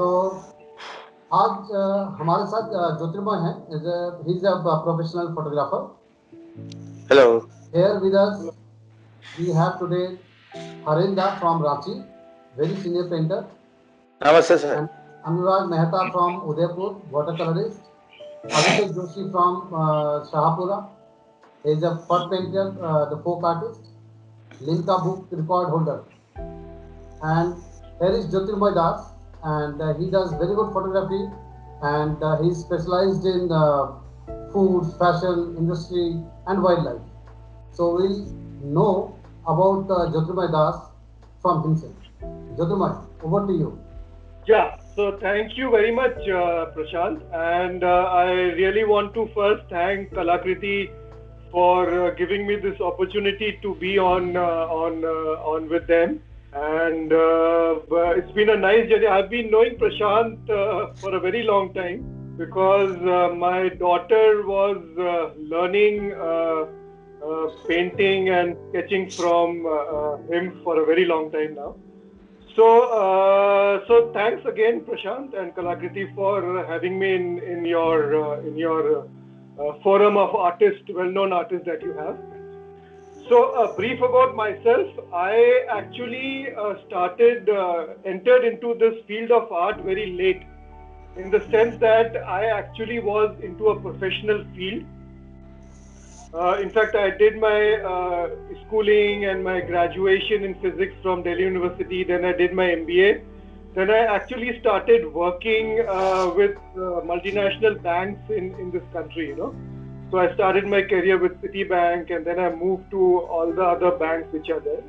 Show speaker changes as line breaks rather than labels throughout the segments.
तो आज हमारे साथ ज्योतिर्मय हैं. He is a professional photographer.
Hello.
Here with us we have today Harinda from Ranchi, very senior painter,
Namaste, sir.
and Anurag Mehta from Udaipur, watercolorist. Abhishek Joshi from Shahapura, he is a pot painter, the folk artist, Limca book record holder. And here is Jyotirmoy Das, and he does very good photography, and he's specialized in food, fashion, industry, and wildlife. So we'll know about Jyotirmoy Das from himself. Jyotirmoy, over to you.
Yeah, so thank you very much, Prashant. And I really want to first thank Kalakriti for giving me this opportunity to be on with them. And it's been a nice journey. I've been knowing Prashant for a very long time because my daughter was learning painting and sketching from him for a very long time now. So thanks again, Prashant and Kalakriti, for having me in your forum of artists, well-known artists that you have. So a brief about myself. I actually entered into this field of art very late, in the sense that I actually was into a professional field. In fact, I did my schooling and my graduation in physics from Delhi University. Then I did my MBA. Then I actually started working with multinational banks in this country, So I started my career with Citibank, and then I moved to all the other banks which are there.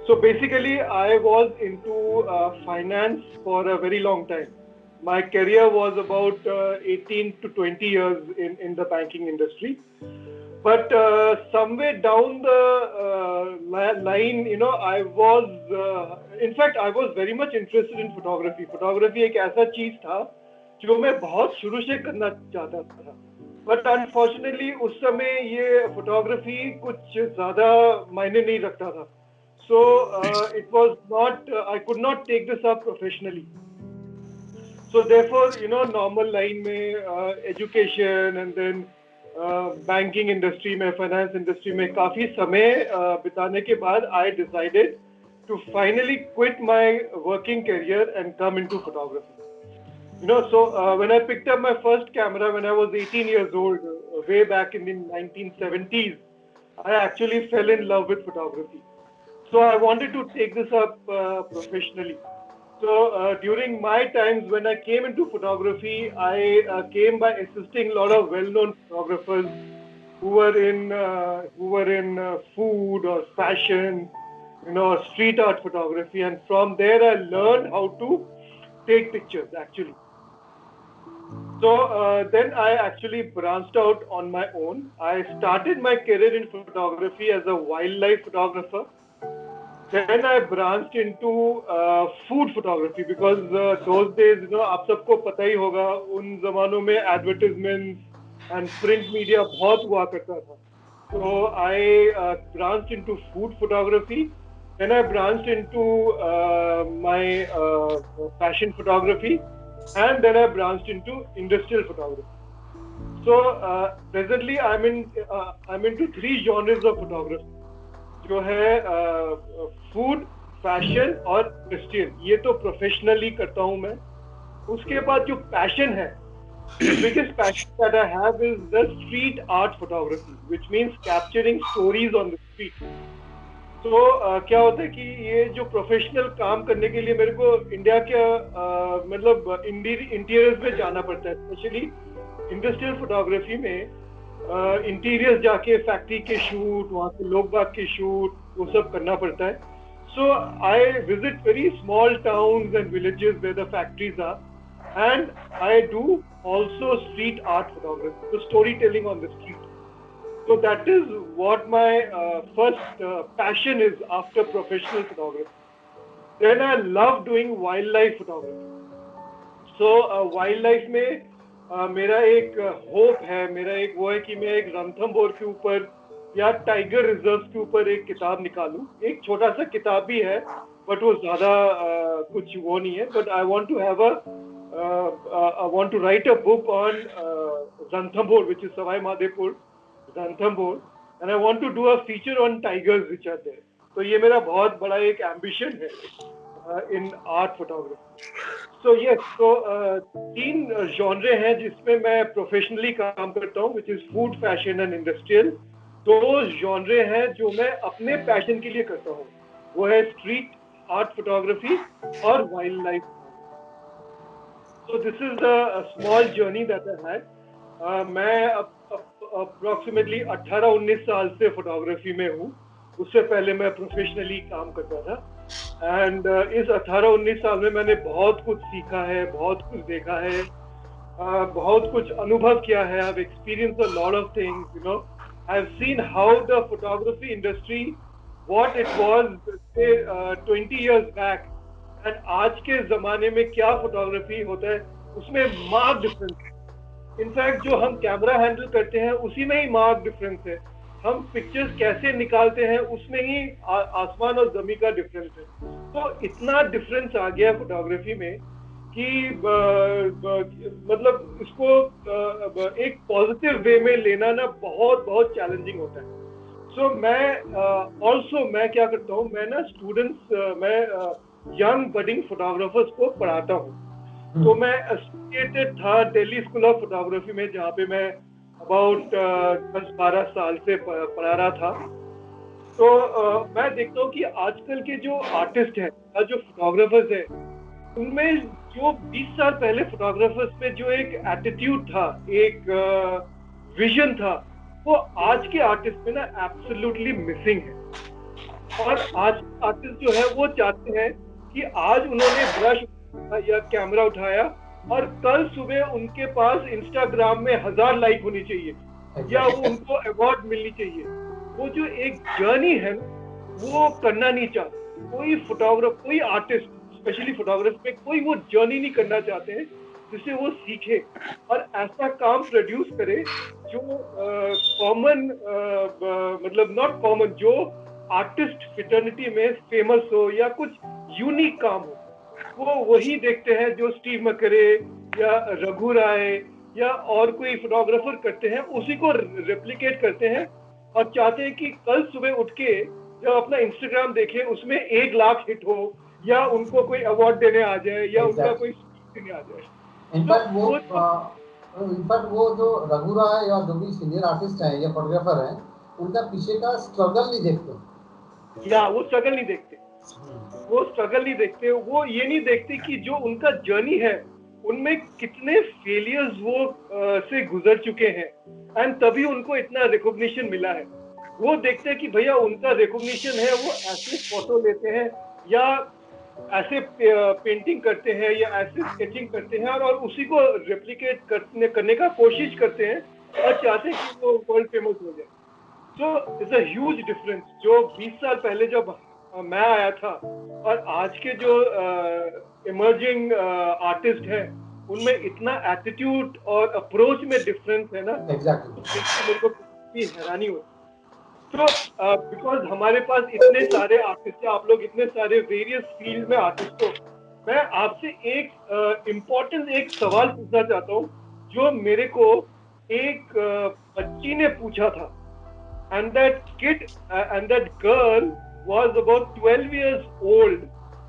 So basically, I was into finance for a very long time. My career was about 18 to 20 years in the banking industry. But somewhere down the line, I was, in fact, I was very much interested in photography. Photography एक ऐसा चीज था जो मैं बहुत शुरू से करना चाहता था. But unfortunately, उस समय ये photography कुछ ज़्यादा मायने नहीं रखता था. So it was not, I could not take this up professionally. So therefore, normal line में education and then banking industry में, फाइनेंस इंडस्ट्री में काफी समय बिताने के बाद I decided to finally quit my working career and come into photography. So when I picked up my first camera when I was 18 years old, way back in the 1970s, I actually fell in love with photography. So I wanted to take this up professionally. So during my times when I came into photography, I came by assisting a lot of well-known photographers who were in food or fashion, street art photography, and from there I learned how to take pictures actually. So then I actually branched out on my own. I started my career in photography as a wildlife photographer. Then I branched into food photography because those days, आप सबको पता ही होगा, उन जमानों में advertisements and print media बहुत हुआ करता था. So I branched into food photography. Then I branched into my fashion photography, and then I branched into industrial photography. So presently I'm into three genres of photography. जो है food, fashion और industrial, ये तो professionally करता हूँ मैं. उसके बाद जो पैशन है, the biggest passion that I have is the street art photography, which means capturing stories on the street. तो क्या होता है कि ये जो प्रोफेशनल काम करने के लिए मेरे को इंडिया के मतलब इंटीरियर्स में जाना पड़ता है, स्पेशली इंडस्ट्रियल फोटोग्राफी में इंटीरियर्स जाके फैक्ट्री के शूट, वहाँ के लोग बाग के शूट, वो सब करना पड़ता है. So I visit very small towns and villages where the factories are, and I do also street art photography, so storytelling on the street. So that is what my first passion is after professional photography. Then I love doing wildlife photography. So wildlife में मेरा एक hope है, मेरा एक वो है कि मैं एक रणथंभौर के ऊपर या टाइगर रिजर्व के ऊपर एक किताब निकालूं. एक छोटा सा किताब भी है, बट वो ज्यादा कुछ वो नहीं है. But I want to have a I want to write a book on Ranthambore, which is Savai Madhepur, Ranthambore, and I want to do a feature on tigers which are there. तो ये मेरा बहुत बड़ा एक ambition है in art photography. So yes, so 3 genre हैं जिसमें मैं professionally काम करता हूँ, which is food, fashion and industrial. 2 genre हैं जो मैं अपने passion के लिए करता हूँ, वो है street art photography और wildlife. So this is a small journey that I had. मैं approximately 18-19 साल से फोटोग्राफी में हूँ. उससे पहले मैं प्रोफेशनली काम करता था. एंड इस 18-19 साल में मैंने बहुत कुछ सीखा है, बहुत कुछ देखा है, बहुत कुछ अनुभव किया है. I've experienced a lot of things, you know. I've seen how the photography industry, what it was say 20 years back, and आज के जमाने में क्या फोटोग्राफी होता है, उसमें मार्क डिफरेंस है. इनफैक्ट जो हम कैमरा हैंडल करते हैं उसी में ही मार्क डिफरेंस है. हम पिक्चर्स कैसे निकालते हैं उसमें ही आसमान और जमीन का डिफरेंस है. तो इतना डिफरेंस आ गया फोटोग्राफी में कि मतलब इसको एक पॉजिटिव वे में लेना ना बहुत बहुत चैलेंजिंग होता है. सो मैं क्या करता हूँ, मैं ना स्टूडेंट्स, मैं यंग बडिंग फोटोग्राफर्स को पढ़ाता हूँ. तो मैं एसोसिएटेड था दिल्ली स्कूल ऑफ फोटोग्राफी में, जहाँ पे मैं अबाउट 10-12 साल से पढ़ा रहा था. तो मैं देखता हूँ कि आजकल के जो आर्टिस्ट हैं, जो फोटोग्राफर्स हैं, उनमें जो 20 साल पहले फोटोग्राफर्स में जो एक एटीट्यूड था, एक विजन था, वो आज के आर्टिस्ट में ना एब्सोल्युटली मिसिंग है. और आज आर्टिस्ट जो है वो चाहते हैं कि आज उन्होंने ब्रश या कैमरा उठाया और कल सुबह उनके पास इंस्टाग्राम में 1000 लाइक होनी चाहिए या वो उनको अवार्ड मिलनी चाहिए. वो जो एक जर्नी है वो करना नहीं चाहते. कोई आर्टिस्ट, स्पेशली फोटोग्राफी में, कोई वो जर्नी नहीं करना चाहते हैं जिससे वो सीखे और ऐसा काम प्रोड्यूस करे जो कॉमन, मतलब नॉट कॉमन, जो आर्टिस्ट फिटर्निटी में फेमस हो या कुछ यूनिक काम हो. वो वही देखते हैं जो स्टीव मकरे या रघु राय या और कोई फोटोग्राफर करते हैं, उसी को रेप्लिकेट करते हैं और चाहते हैं कि कल सुबह उठ के जब अपना इंस्टाग्राम देखें उसमें 1 लाख हिट हो या उनको कोई अवार्ड देने आ जाए या उनका कोई स्पीच देने आ जाए.
इनफैक्ट वो जो रघु राय या जो भी सीनियर आर्टिस्ट हैं या फोटोग्राफर हैं, उनका पीछे का स्ट्रगल नहीं देखते.
या वो स्ट्रगल नहीं देखते. वो ये नहीं देखते कि जो उनका जर्नी है उनमें कितने फेलियर्स वो से गुजर चुके हैं एंड तभी उनको इतना रिकॉग्निशन मिला है. वो देखते हैं कि भैया उनका रिकॉग्निशन है, वो ऐसे फोटो लेते हैं या ऐसे पेंटिंग करते हैं या ऐसे स्केचिंग करते हैं और उसी को रेप्लिकेट करने का कोशिश करते हैं और चाहते हैं कि वो वर्ल्ड फेमस हो जाए. So it's a huge difference. जो 20 साल पहले जब मैं आया था और आज के जो इमर्जिंग आर्टिस्ट हैं उनमें इतना एटीट्यूड और अप्रोच में डिफरेंस है ना.
एग्जैक्टली.
मेरे को हैरानी होती. तो बिकॉज हमारे पास इतने सारे आर्टिस्ट हैं, आप लोग इतने सारे वेरियस फील्ड में आर्टिस्ट हो, मैं आपसे एक इम्पोर्टेंट एक सवाल पूछना चाहता हूँ जो मेरे को एक बच्ची ने पूछा था. And that girl was about 12 years old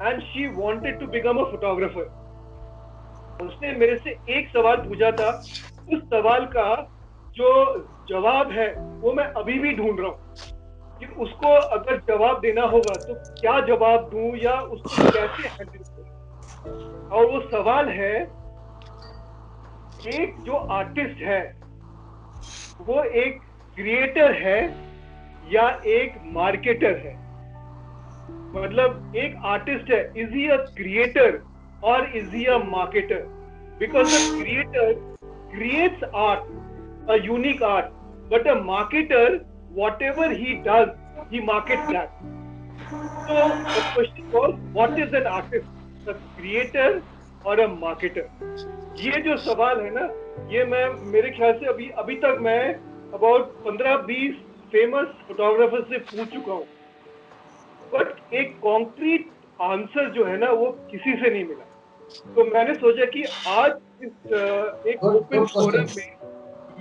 and she wanted to become a photographer. उसने मेरे से एक सवाल पूछा था. उस सवाल का जो जवाब है वो मैं अभी भी ढूंढ रहा हूँ कि उसको अगर जवाब देना होगा तो क्या जवाब दूं या उसको कैसे हैंडल करूं. और वो सवाल है, एक जो आर्टिस्ट है वो एक क्रिएटर है या एक मार्केटर है. मतलब एक आर्टिस्ट है, इज ही अ क्रिएटर और is he a marketer? Because the creator creates art, a unique art, but a marketer whatever he does he markets that. So the question was, what is an artist, a creator or a marketer? ये जो सवाल है ना, ये मैं मेरे ख्याल से अभी तक मैं about 15-20 फेमस फोटोग्राफर से पूछ चुका हूँ, बट एक कॉन्क्रीट आंसर जो है ना वो किसी से नहीं मिला. तो मैंने सोचा कि आज इस एक
Good
ओपन फोरम
question.
में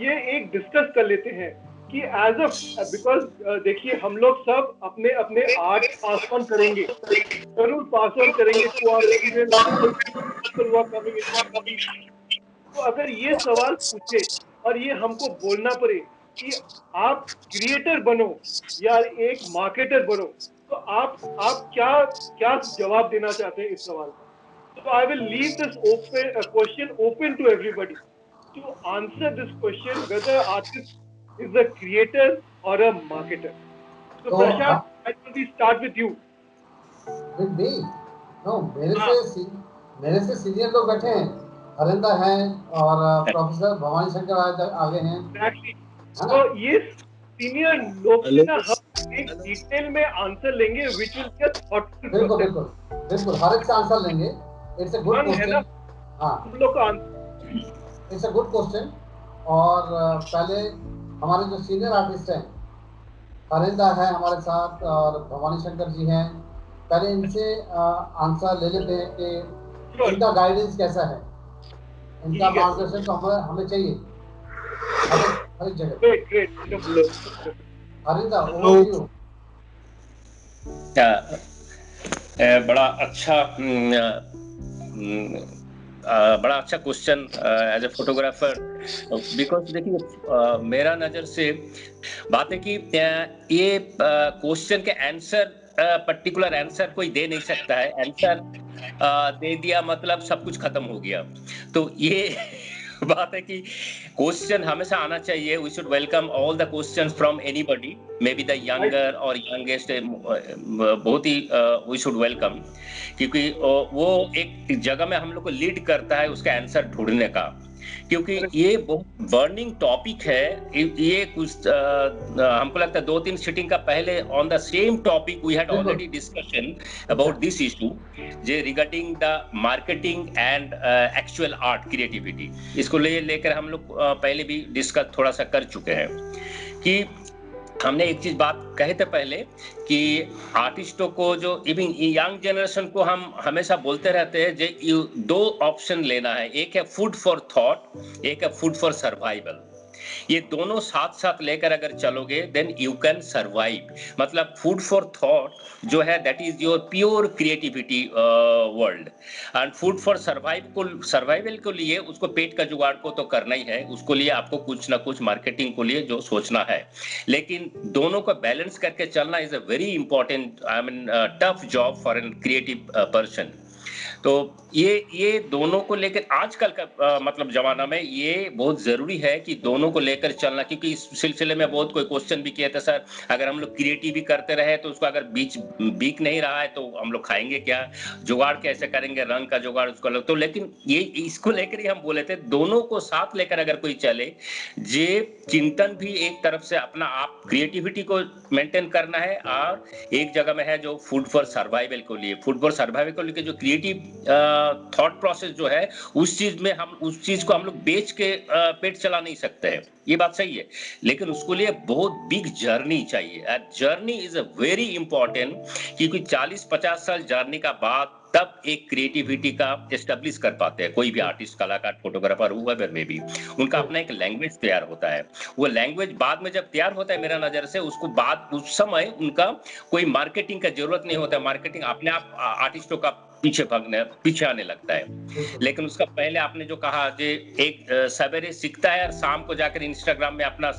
ये एक डिस्कस कर लेते हैं कि एज अ बिकॉज देखिए हम लोग सब अपने अपने आर्ट पास ऑन करेंगे, जरूर पास ऑन करेंगे to our people who are coming in the future. तो अगर ये सवाल पूछे और ये हमको बोलना पड़े कि आप क्रिएटर बनो या एक मार्केटर बनो, तो आप क्या क्या जवाब देना चाहते हैं इस सवाल का? So I will leave this question open to everybody to answer this question whether artist is a creator or a marketer. So
तो
Prashant, why don't we start with you?
with me? No,
हाँ,
मेरे से senior लोग बैठे हैं, हरिंदा हैं और professor Bhavani Shankar आगे हैं,
exactly.
है
तो
ना?
ये सीनियर लोग से
हेलो
ना हम एक डिटेल में आंसर लेंगे which will be a thoughtful
बिल्कुल
process.
बिल्कुल बिल्कुल हर एक से आंसर लेंगे. इट्स ए गुड
Fun है ना
क्वेश्चन. हाँ,
हम लोग का answer?
It's a good question. और पहले हमारे जो सीनियर आर्टिस्ट हैं, हरिंदा है हमारे साथ और भवानी शंकर जी हैं, पहले इनसे आंसर ले लेते हैं कि
Sure.
इनका गाइडेंस कैसा है, इनका
ठीक है.
मार्गदर्शन तो हमें चाहिए हर एक जगह.
Great, great, wonderful.
Harinda, over to you.
बड़ा अच्छा बड़ा अच्छा question as a photographer, because देखिए मेरा नज़र से बात है कि ये क्वेश्चन के आंसर पर्टिकुलर आंसर कोई दे नहीं सकता है. आंसर दे दिया मतलब सब कुछ खत्म हो गया. तो ये बात है कि क्वेश्चन हमेशा आना चाहिए. We should welcome all the questions from anybody, maybe the younger और यंगेस्ट, बहुत ही वी शुड वेलकम, क्योंकि वो एक जगह में हम लोग को लीड करता है उसका आंसर ढूंढने का. क्योंकि ये बहुत बर्निंग टॉपिक है. ये कुछ हमको लगता है 2-3 सीटिंग का पहले on the same topic we had already discussion about this issue, जे regarding the marketing and actual art creativity. इसको लेकर हम लोग पहले भी डिस्कस थोड़ा सा कर चुके हैं कि हमने एक चीज बात कहे थे पहले कि आर्टिस्टों को, जो इवन यंग जनरेशन को हम हमेशा बोलते रहते हैं, जो 2 ऑप्शन लेना है. एक है फूड फॉर थॉट, एक है फूड फॉर सर्वाइवल. ये दोनों साथ साथ लेकर अगर चलोगे देन यू कैन सर्वाइव. मतलब फूड फॉर थॉट जो है that is your pure creativity world, and food for survival को लिए उसको पेट का जुगाड़ को तो करना ही है. उसको लिए आपको कुछ ना कुछ मार्केटिंग को लिए जो सोचना है, लेकिन दोनों को बैलेंस करके चलना is a very important, I mean tough job for an creative person. तो ये दोनों को लेकर आजकल का मतलब जमाना में ये बहुत जरूरी है कि दोनों को लेकर चलना. क्योंकि इस सिलसिले में बहुत कोई क्वेश्चन भी किया था, सर अगर हम लोग क्रिएटिव भी करते रहे तो उसको अगर बीच बिक नहीं रहा है तो हम लोग खाएंगे क्या, जुगाड़ कैसे करेंगे, रंग का जुगाड़ उसको लग. तो लेकिन ये इसको लेकर ही हम बोले थे, दोनों को साथ लेकर अगर कोई चले, जे चिंतन भी एक तरफ से अपना आप क्रिएटिविटी को मेंटेन करना है, और एक जगह में है जो फूड फॉर सर्वाइवल को लिए, फूड फॉर सर्वाइवल को लेकर जो क्रिएटिव थॉट प्रोसेस जो है, उस चीज को हम लोग बेच के पेट चला नहीं सकते हैं. ये बात सही है, लेकिन उसको लिए बहुत बिग जर्नी चाहिए. Journey is a very important, क्योंकि 40-50 साल जर्नी का बाद तब एक क्रिएटिविटी का एस्टेब्लिश कर पाते हैं कोई भी आर्टिस्ट, कलाकार, फोटोग्राफर, हुएवर में भी. उनका अपना एक लैंग्वेज तैयार होता है. वो लैंग्वेज बाद में जब तैयार होता है, मेरा नजर से उसको बाद उस समय उनका कोई मार्केटिंग का जरूरत नहीं होता है. मार्केटिंग अपने आप आर्टिस्टों का पीछे आने लगता है. लेकिन उसका पहले आपने जो कहा, जे एक सवेरे सीखता है और शाम को जाकर इंस्टाग्राम में अपना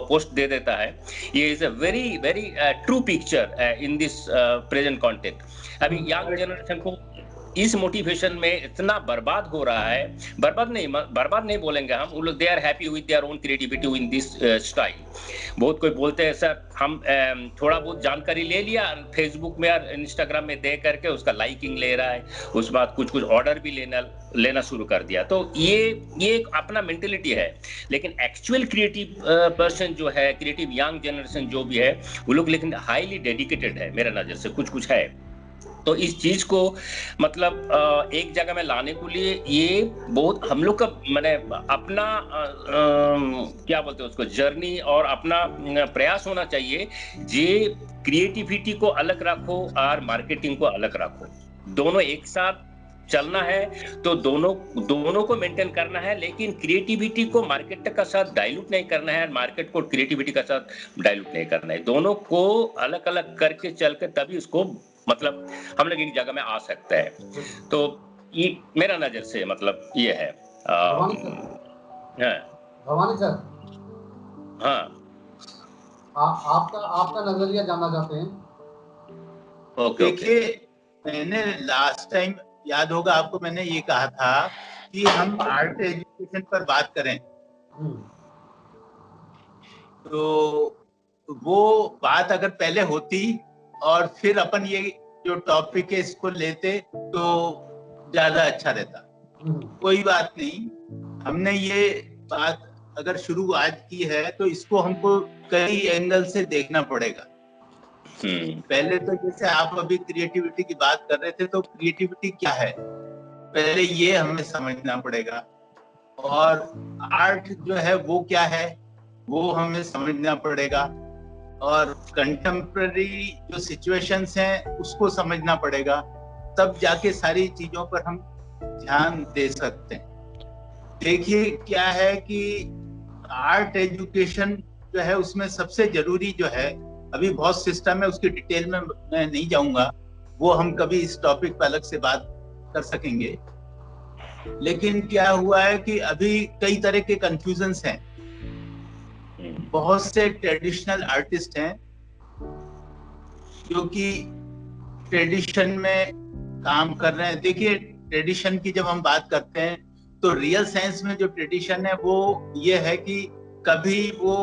पोस्ट दे देता है, ये is a very very true picture in this present context. अभी यंग जनरेशन को इस मोटिवेशन में इतना बर्बाद हो रहा है, बर्बाद नहीं बोलेंगे हम, वो लोग they are happy with their own creativity in this style. बहुत कोई बोलते हैं सर हम थोड़ा बहुत जानकारी ले लिया फेसबुक में और इंस्टाग्राम में दे करके उसका लाइकिंग ले रहा है, उस बाद कुछ ऑर्डर भी लेना शुरू कर दिया. तो ये एक अपना मेंटेलिटी है. लेकिन एक्चुअल क्रिएटिव पर्सन जो है, क्रिएटिव यंग जनरेशन जो भी है, वो लोग लेकिन हाईली डेडिकेटेड है मेरा नजर से, कुछ है. तो इस चीज को मतलब एक जगह में लाने के लिए ये बहुत हम लोग का मैंने अपना क्या बोलते हैं उसको, जर्नी और अपना प्रयास होना चाहिए. जे क्रिएटिविटी को अलग रखो और मार्केटिंग को अलग रखो, दोनों एक साथ चलना है तो दोनों को मेंटेन करना है, लेकिन क्रिएटिविटी को मार्केट का साथ डाइल्यूट नहीं करना है, मार्केट को क्रिएटिविटी का साथ डाइल्यूट नहीं करना है। दोनों को अलग अलग करके चल के तभी उसको मतलब हम लोग एक जगह में आ सकते हैं। तो ये मेरा नजर से मतलब ये है।
भवानी सर,
हाँ,
आपका नजरिया जानना चाहते हैं।
ओके।
देखिए, मैंने लास्ट टाइम याद होगा आपको, मैंने ये कहा था कि हम आर्ट एजुकेशन पर बात करें, तो वो बात अगर पहले होती और फिर अपन ये जो टॉपिक है इसको लेते तो ज्यादा अच्छा रहता। कोई बात नहीं, हमने ये बात अगर शुरू आज की है तो इसको हमको कई एंगल से देखना पड़ेगा। पहले तो जैसे आप अभी क्रिएटिविटी की बात कर रहे थे, तो क्रिएटिविटी क्या है पहले ये हमें समझना पड़ेगा, और आर्ट जो है वो क्या है वो हमें समझना पड़ेगा, और कंटेम्पररी जो सिचुएशंस हैं उसको समझना पड़ेगा, तब जाके सारी चीजों पर हम ध्यान दे सकते हैं। देखिए क्या है कि आर्ट एजुकेशन जो है उसमें सबसे जरूरी जो है, अभी बहुत सिस्टम है उसकी डिटेल में मैं नहीं जाऊंगा, वो हम कभी इस टॉपिक पर अलग से बात कर सकेंगे। लेकिन क्या हुआ है कि अभी कई तरह के कंफ्यूजन्स हैं। बहुत से ट्रेडिशनल आर्टिस्ट हैं जो कि ट्रेडिशन में काम कर रहे हैं। देखिए, ट्रेडिशन की जब हम बात करते हैं तो रियल सेंस में जो ट्रेडिशन है वो ये है कि कभी वो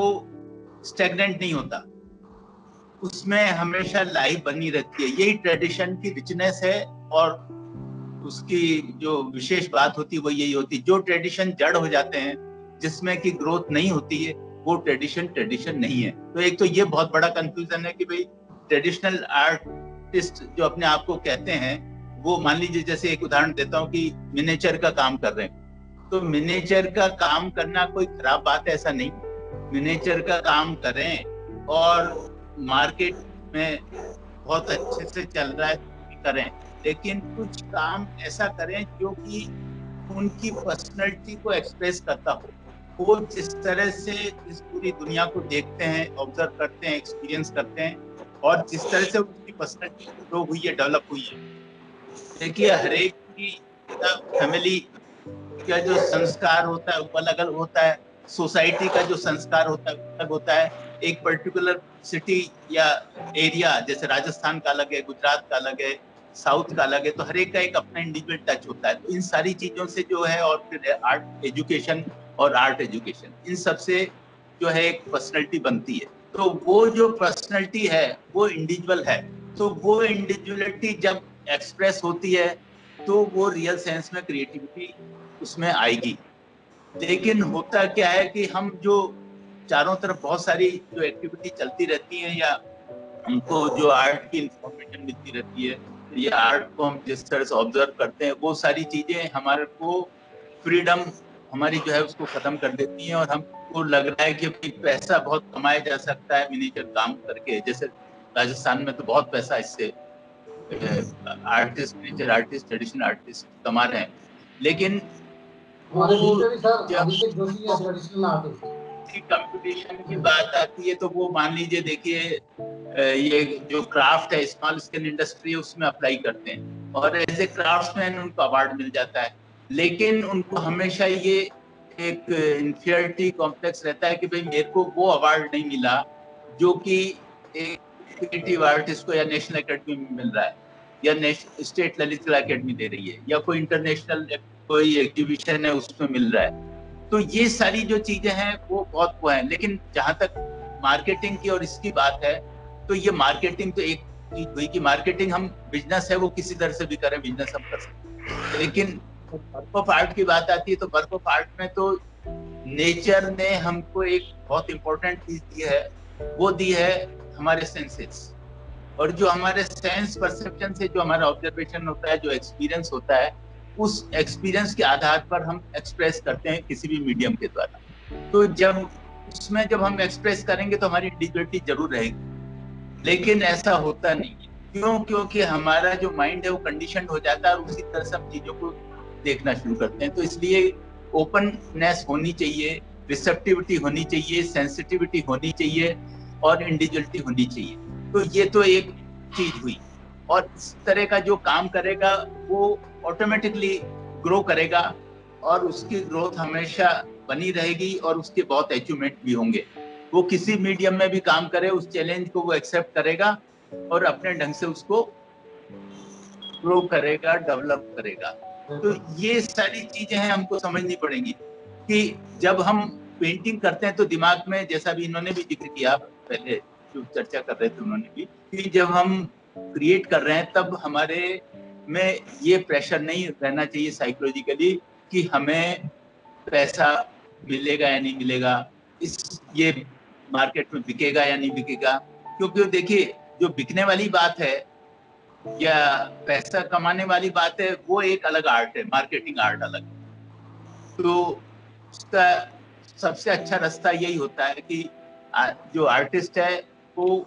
स्टैग्नेंट नहीं होता, उसमें हमेशा लाइफ बनी रहती है। यही ट्रेडिशन की रिचनेस है, और उसकी जो विशेष बात होती है वो यही होती है। जो ट्रेडिशन जड़ हो जाते हैं, जिसमें कि ग्रोथ नहीं होती है, वो ट्रेडिशन नहीं है। तो एक तो ये बहुत बड़ा कंफ्यूजन है कि भाई ट्रेडिशनल आर्टिस्ट जो अपने आप को कहते हैं, वो मान लीजिए जैसे एक उदाहरण देता हूँ कि मिनिएचर का काम कर रहे हैं, तो मिनिएचर का काम करना कोई खराब बात है ऐसा नहीं। मिनिएचर का काम करें और मार्केट में बहुत अच्छे से चल रहा है करें, लेकिन कुछ काम ऐसा करें जो कि उनकी पर्सनैलिटी को एक्सप्रेस करता हो। वो जिस तरह से इस पूरी दुनिया को देखते हैं, ऑब्जर्व करते हैं, एक्सपीरियंस करते हैं, और जिस तरह से उनकी पर्सनैलिटी ग्रो हुई है, डेवलप हुई है। देखिए, हर एक की फैमिली का जो संस्कार होता है वो अलग अलग होता है, सोसाइटी का जो संस्कार होता है अलग होता है। एक पर्टिकुलर सिटी या एरिया जैसे राजस्थान का अलग है, गुजरात का अलग है, साउथ का अलग है, तो हर एक का एक अपना इंडिविजुअल टच होता है। तो इन सारी चीजों से जो है, और फिर आर्ट एजुकेशन और आर्ट एजुकेशन, इन सब से जो है एक पर्सनैलिटी बनती है। तो वो जो पर्सनैलिटी है वो इंडिविजुअल है, तो वो इंडिविजुअलिटी जब एक्सप्रेस होती है तो वो रियल सेंस में क्रिएटिविटी उसमें आएगी। लेकिन होता क्या है कि हम जो चारों तरफ बहुत सारी जो एक्टिविटी चलती रहती है, या हमको जो आर्ट की इंफॉर्मेशन मिलती रहती है, या आर्ट को हम जिस तरह से ऑब्जर्व करते हैं, वो सारी चीजें हमारे को फ्रीडम हमारी जो है उसको खत्म कर देती हैं, और हमको लग रहा है कि पैसा बहुत कमाया जा सकता है मिनिएचर काम करके। जैसे राजस्थान में तो बहुत पैसा इससे artist, miniature artist, traditional artist कमा रहे हैं। लेकिन कंपटीशन की बात आती है तो वो मान लीजिए, देखिए ये जो क्राफ्ट है, स्मॉल स्केल इंडस्ट्री है, उसमें अप्लाई करते हैं और एज ए क्राफ्ट्समैन उनको अवार्ड मिल जाता है। लेकिन उनको हमेशा ये एक इंफीरियरिटी कॉम्प्लेक्स रहता है कि भाई मेरे को वो अवार्ड नहीं मिला जो कि एक क्रिएटिव आर्टिस्ट को या नेशनल एकेडमी में मिल रहा है, या स्टेट ललित कला अकेडमी दे रही है, या कोई इंटरनेशनल कोई एग्जीबिशन है उसमें मिल रहा है। तो ये सारी जो चीजें हैं वो बहुत वो है। लेकिन जहां तक मार्केटिंग की और इसकी बात है, तो ये मार्केटिंग तो एक चीज हुई कि मार्केटिंग हम बिजनेस है वो किसी तरह से भी करें, बिजनेस हम कर सकते हैं। लेकिन वर्क ऑफ आर्ट की बात आती है तो वर्क ऑफ आर्ट में तो नेचर ने हमको एक बहुत इंपॉर्टेंट चीज दी है, वो दी है हमारे सेंसेस। और जो हमारे सेंस परसेप्शन से जो हमारा ऑब्जर्वेशन होता है, जो एक्सपीरियंस होता है, उस एक्सपीरियंस के आधार पर हम एक्सप्रेस करते हैं किसी भी मीडियम के द्वारा। तो जब उसमें जब हम एक्सप्रेस करेंगे तो हमारी इंडिविजुअलिटी जरूर रहेगी, लेकिन ऐसा होता नहीं है। क्यों? क्योंकि हमारा जो माइंड है वो कंडीशन हो जाता है और उसी तरह से हम चीजों को देखना शुरू करते हैं। तो इसलिए ओपननेस होनी चाहिए, रिसेप्टिविटी होनी चाहिए, सेंसिटिविटी होनी चाहिए और इंडिविजुअलिटी होनी चाहिए। तो ये तो एक चीज हुई। और इस तरह का जो काम करेगा वो ऑटोमेटिकली ग्रो करेगा और उसकी ग्रोथ हमेशा बनी रहेगी और उसके बहुत अचीवमेंट भी होंगे। वो किसी मीडियम में भी काम करे, उस चैलेंज को वो एक्सेप्ट करेगा और अपने ढंग से उसको ग्रो करेगा, डेवलप करेगा। तो ये सारी चीजें हैं हमको समझनी पड़ेंगी कि जब हम पेंटिंग करते हैं तो दिमाग में, जैसा भी इन्होंने भी जिक्र किया पहले जो चर्चा कर रहे थे उन्होंने भी, कि जब हम क्रिएट कर रहे हैं तब हमारे में ये प्रेशर नहीं रहना चाहिए साइकोलॉजिकली कि हमें पैसा मिलेगा या नहीं मिलेगा, ये मार्केट में बिकेगा या नहीं बिकेगा। क्योंकि देखिए जो बिकने वाली बात है या पैसा कमाने वाली बात है वो एक अलग आर्ट है, मार्केटिंग आर्ट अलग। तो उसका सबसे अच्छा रास्ता यही होता है कि जो आर्टिस्ट है वो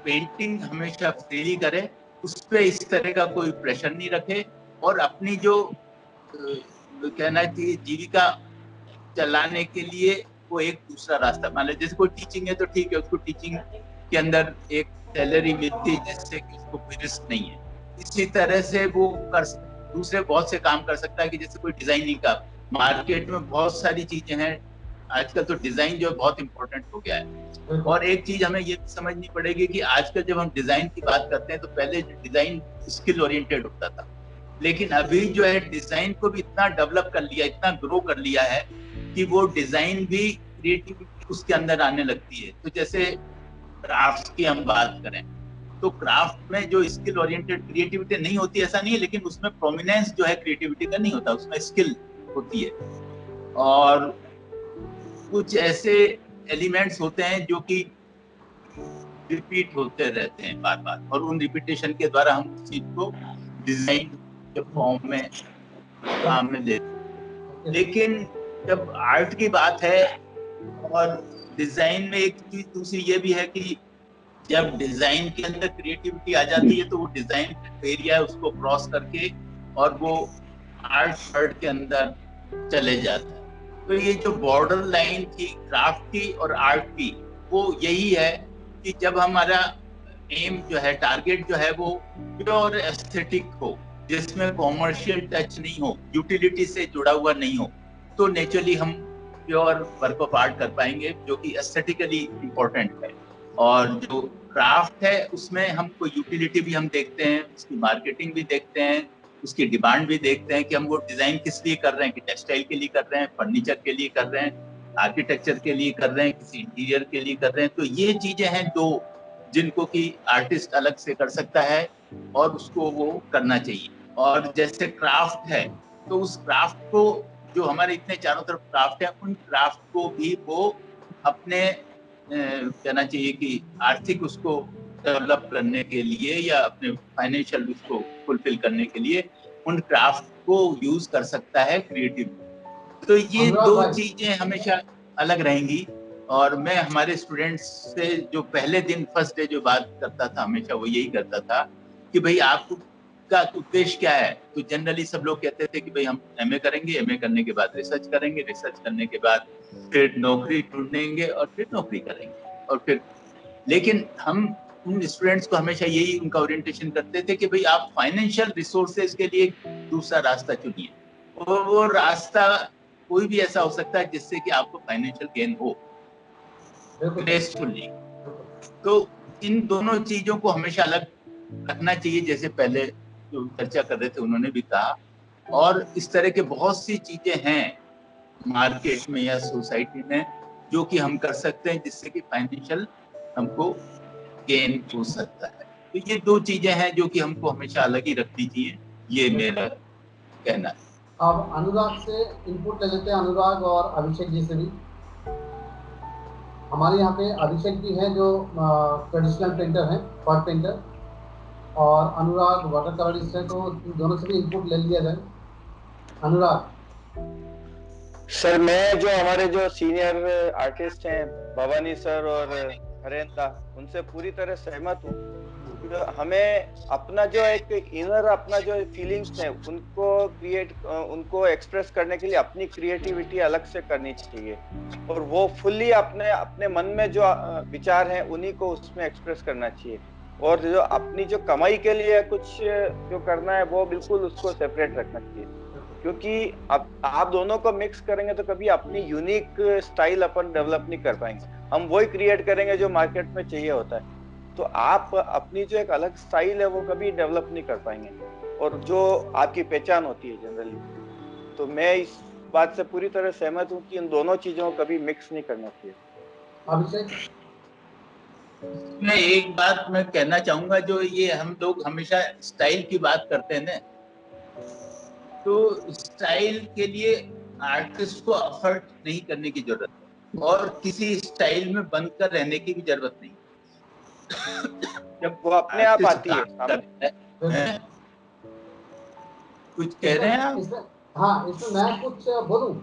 पेंटिंग हमेशा फ्रीली करे, उस पर इस तरह का कोई प्रेशर नहीं रखे और अपनी जो कहना चाहिए जीविका चलाने के लिए वो एक दूसरा रास्ता मान ले। जैसे कोई टीचिंग है तो ठीक है, उसको टीचिंग के अंदर एक सैलरी मिलती है जिससे कि उसको कोई रिस्क नहीं है। इसी तरह से वो दूसरे बहुत से काम कर सकता है कि जैसे कोई डिजाइनिंग का, मार्केट में बहुत सारी चीजें हैं आजकल, तो डिजाइन जो है बहुत इंपॉर्टेंट हो गया है। और एक चीज हमें ये समझनी पड़ेगी कि आजकल जब हम डिजाइन की बात करते हैं तो पहले डिजाइन स्किल ओरिएंटेड होता था, लेकिन अभी जो है डिजाइन को भी इतना डेवलप कर लिया, इतना ग्रो कर लिया है कि वो डिजाइन भी क्रिएटिविटी उसके अंदर आने लगती है। तो जैसे क्राफ्ट की हम बात करें तो क्राफ्ट में जो स्किल ओरिएंटेड क्रिएटिविटी नहीं होती ऐसा नहीं है, लेकिन उसमें प्रोमिनेंस जो है क्रिएटिविटी का नहीं होता, उसमें स्किल होती है। और कुछ ऐसे एलिमेंट्स होते हैं जो कि रिपीट होते रहते हैं बार बार और उन रिपीटेशन के द्वारा हम उस चीज को डिजाइन के फॉर्म में काम में लेते हैं। लेकिन जब आर्ट की बात है और डिजाइन में एक चीज दूसरी ये भी है कि जब डिजाइन के अंदर क्रिएटिविटी आ जाती है तो वो डिजाइन एरिया है उसको क्रॉस करके और वो आर्ट के अंदर चले जाता है। तो ये जो बॉर्डर लाइन थी क्राफ्ट की और आर्ट की, वो यही है कि जब हमारा एम जो है, टारगेट जो है वो प्योर एस्थेटिक हो, जिसमें कॉमर्शियल टच नहीं हो, यूटिलिटी से जुड़ा हुआ नहीं हो, तो नेचुरली हम प्योर वर्क ऑफ आर्ट कर पाएंगे जो कि एस्थेटिकली इम्पोर्टेंट है। और जो क्राफ्ट है उसमें हमको यूटिलिटी भी हम देखते हैं, उसकी मार्केटिंग भी देखते हैं, उसकी डिमांड भी देखते हैं कि हम वो डिजाइन किस लिए कर रहे हैं, कि टेक्सटाइल के लिए कर रहे हैं, फर्नीचर के लिए कर रहे हैं, आर्किटेक्चर के लिए कर रहे हैं, किसी इंटीरियर के लिए कर रहे हैं। तो ये चीजें हैं दो जिनको कि आर्टिस्ट अलग से कर सकता है और उसको वो करना चाहिए। और जैसे क्राफ्ट है तो उस क्राफ्ट को, जो हमारे इतने चारों तरफ क्राफ्ट है, उन क्राफ्ट को भी वो अपने कहना चाहिए कि आर्थिक उसको डेवलप करने के लिए या अपने फाइनेंशियल उसको फुलफिल करने के लिए उन क्राफ्ट को यूज कर सकता है क्रिएटिव। तो ये दो चीजें हमेशा अलग रहेंगी। और मैं हमारे स्टूडेंट्स से जो पहले दिन फर्स्ट डे जो बात करता था हमेशा वो यही करता था कि भाई आपका उद्देश्य क्या है। तो जनरली सब लोग कहते थे कि भाई हम एमए करेंगे, एमए करने के बाद रिसर्च करेंगे, रिसर्च करने के बाद फिर नौकरी ढूंढेंगे और फिर नौकरी करेंगे और फिर। लेकिन हम उन स्टूडेंट्स को हमेशा यही उनका ओरिएंटेशन करते थे कि भाई आप फाइनेंशियल रिसोर्सेज के लिए दूसरा रास्ता चुनिए, और वो रास्ता कोई भी ऐसा हो सकता है जिससे कि आपको फाइनेंशियल गेन हो ग्रेसफुली। तो इन दोनों चीजों को हमेशा अलग रखना चाहिए, जैसे पहले जो चर्चा कर रहे थे उन्होंने भी कहा। और इस तरह के बहुत सी चीजें हैं मार्केट में या सोसाइटी में जो कि हम कर सकते हैं जिससे कि फाइनेंशियल हमको गेन हो सकता है। तो ये दो चीजें हैं जो कि हमको हमेशा अलग ही रखनी चाहिए, ये मेरा कहना है।
अब अनुराग से इनपुट ले लेते हैं, अनुराग और अभिषेक जी से भी। हमारे यहाँ पे अभिषेक जी हैं जो ट्रेडिशनल पेंटर हैं, पॉट पेंटर, और अनुराग वाटर कलरिस्ट है, तो दोनों से भी इनपुट ले लिया जाए। अनुराग
सर, मैं जो हमारे जो सीनियर आर्टिस्ट हैं भवानी सर और हरेंद्र, उनसे पूरी तरह सहमत हूँ हमें अपना जो एक इनर अपना जो फीलिंग्स है उनको एक्सप्रेस करने के लिए अपनी क्रिएटिविटी अलग से करनी चाहिए, और वो फुल्ली अपने अपने मन में जो विचार हैं उन्हीं को उसमें एक्सप्रेस करना चाहिए। और जो अपनी जो कमाई के लिए कुछ जो करना है वो बिल्कुल उसको सेपरेट रखना चाहिए, क्योंकि आप दोनों को मिक्स करेंगे तो कभी अपनी यूनिक स्टाइल अपन डेवलप नहीं कर पाएंगे। हम वही क्रिएट करेंगे जो मार्केट में चाहिए होता है, तो आप अपनी जो एक अलग स्टाइल है वो कभी डेवलप नहीं कर पाएंगे, और जो आपकी पहचान होती है जनरली। तो मैं इस बात से पूरी तरह सहमत हूँ कि इन दोनों चीजों को कभी मिक्स नहीं करना चाहिए।
अभिषेक,
मैं एक बात मैं कहना चाहूंगा, जो ये हम लोग हमेशा स्टाइल की बात करते हैं ना, तो स्टाइल के लिए आर्टिस्ट को एफर्ट नहीं करने की जरूरत है, और किसी स्टाइल में बंद कर रहने की भी जरूरत नहीं।
जब वो अपने आप आती है सामने।
कुछ कह रहे हैं आप?
हाँ, इसमें मैं कुछ बोलूं?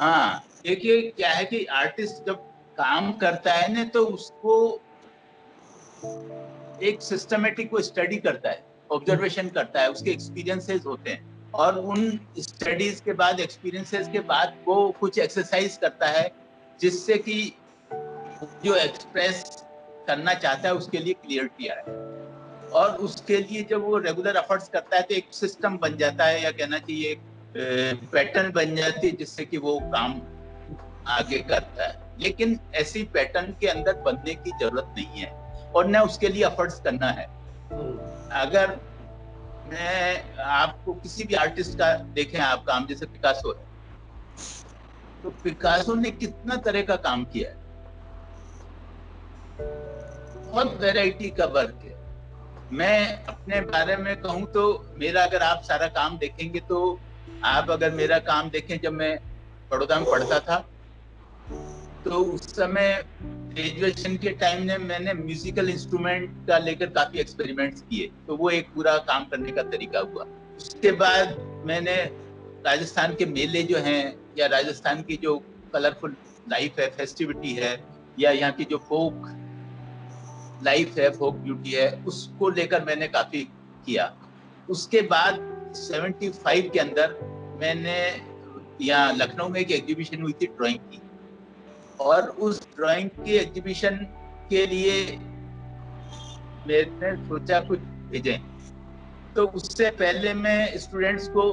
हाँ, देखिए क्या है कि आर्टिस्ट जब काम करता है ना, तो उसको एक सिस्टमेटिक वो स्टडी करता है, ऑब्जर्वेशन करता है, उसके एक्सपीरियंसेस होते हैं, और उन स्टडीज के बाद, एक्सपीरियंसेस के बाद वो कुछ एक्सरसाइज करता है, जिससे कि जो एक्सप्रेस करना चाहता है उसके लिए क्लियरिटी आए। और उसके लिए जब वो रेगुलर एफर्ट्स करता है तो एक सिस्टम बन जाता है, या कहना चाहिए पैटर्न बन जाती है, जिससे कि वो काम आगे करता है। लेकिन ऐसी पैटर्न के अंदर बनने की जरूरत नहीं है, और न उसके लिए एफर्ट्स करना है। अगर मैं आपको किसी भी आर्टिस्ट का देखें आप काम, जैसे पिकासो है, तो पिकासो ने कितना तरह का काम किया है, बहुत वैरायटी का वर्क है। मैं अपने बारे में कहूं तो मेरा अगर आप सारा काम देखेंगे, तो आप अगर मेरा काम देखें, जब मैं बड़ौदा में पढ़ता था तो उस समय ग्रेजुएशन के टाइम में मैंने म्यूजिकल इंस्ट्रूमेंट का लेकर काफी एक्सपेरिमेंट्स किए, तो वो एक पूरा काम करने का तरीका हुआ। उसके बाद मैंने राजस्थान के मेले जो हैं, या राजस्थान की जो कलरफुल लाइफ है, फेस्टिविटी है, या यहाँ की जो फोक लाइफ है, फोक ब्यूटी है, उसको लेकर मैंने काफी किया। उसके बाद 75 के अंदर मैंने यहाँ लखनऊ में एक एग्जीबिशन हुई थी ड्राइंग की, और उस ड्राइंग की एग्जीबिशन के लिए मैंने सोचा कुछ भेजें। तो उससे पहले मैं स्टूडेंट्स को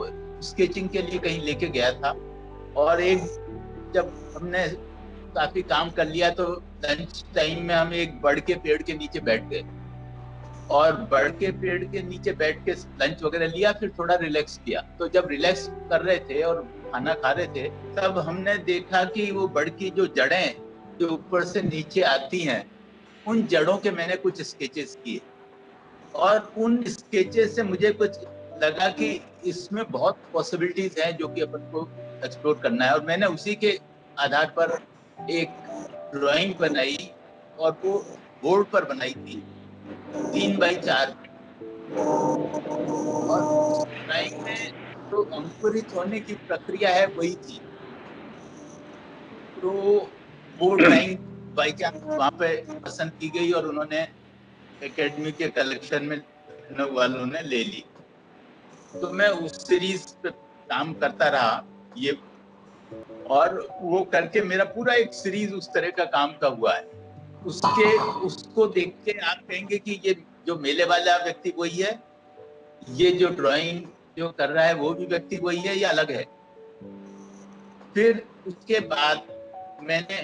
स्केचिंग के लिए कहीं लेके गया था, और एक जब हमने काफी काम कर लिया तो लंच टाइम में हम एक बड़ के पेड़ के नीचे बैठ गए, और बड़ के पेड़ के नीचे बैठ के लंच वगैरह लिया, फिर थोड़ा रिलैक्स किया। तो जब रिलैक्स कर रहे थे और खाना खा रहे थे, तब हमने देखा कि वो बड़ की जो जड़ें जो ऊपर से नीचे आती हैं, उन जड़ों के मैंने कुछ स्केचेस किए, और उन स्केचेस से मुझे कुछ लगा कि इसमें बहुत पॉसिबिलिटीज हैं जो कि अपन को एक्सप्लोर करना है। और मैंने उसी के आधार पर एक ड्राइंग बनाई, और वो बोर्ड पर बनाई थी 3x4। और ड्राइंग में जो अंकुरित होने की प्रक्रिया है वही थी। तो वो ड्राइंग बाई चांस वहाँ पे पसंद की गई, और उन्होंने एकेडमी के कलेक्शन में वालों ने ले ली। तो मैं उस सीरीज पे काम करता रहा ये, और वो करके मेरा पूरा एक सीरीज उस तरह का काम का हुआ है। उसको देख के आप कहेंगे कि ये जो मेले वाला व्यक्ति वही है, ये जो ड्राइंग जो कर रहा है वो भी व्यक्ति वही है, या अलग है। फिर उसके बाद मैंने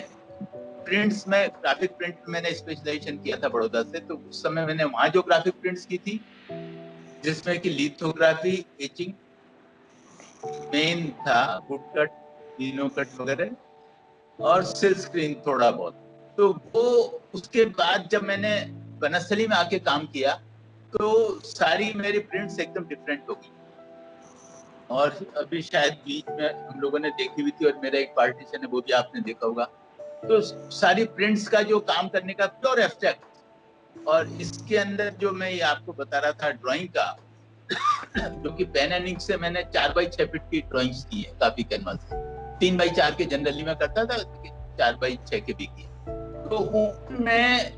प्रिंट्स में, ग्राफिक प्रिंट में मैंने स्पेशलाइजेशन किया था बड़ौदा से, तो उस समय मैंने वहां जो ग्राफिक प्रिंट्स की थी, जिसमें कि लिथोग्राफी, एचिंग मेन था, वुड कट, लिनो कट वगैरह, और सिल्क स्क्रीन थोड़ा बहुत। तो वो उसके बाद जब मैंने बनस्थली में आके काम किया, तो सारी मेरी प्रिंट्स एकदम डिफरेंट हो गई। और अभी शायद बीच में हम लोगों ने देखी हुई थी, और मेरा एक पार्टीशन है वो भी आपने देखा होगा। तो सारी प्रिंट्स का जो काम करने का प्योर एब्स्ट्रैक्ट, और इसके अंदर जो मैं ये आपको बता रहा था ड्राइंग का, जो कि पेन एंड इंक से मैंने 4x6 फीट की ड्राइंग्स की है, काफी कैनवास 3x4 के जनरली में करता था, 4x6 के भी किए। तो मैं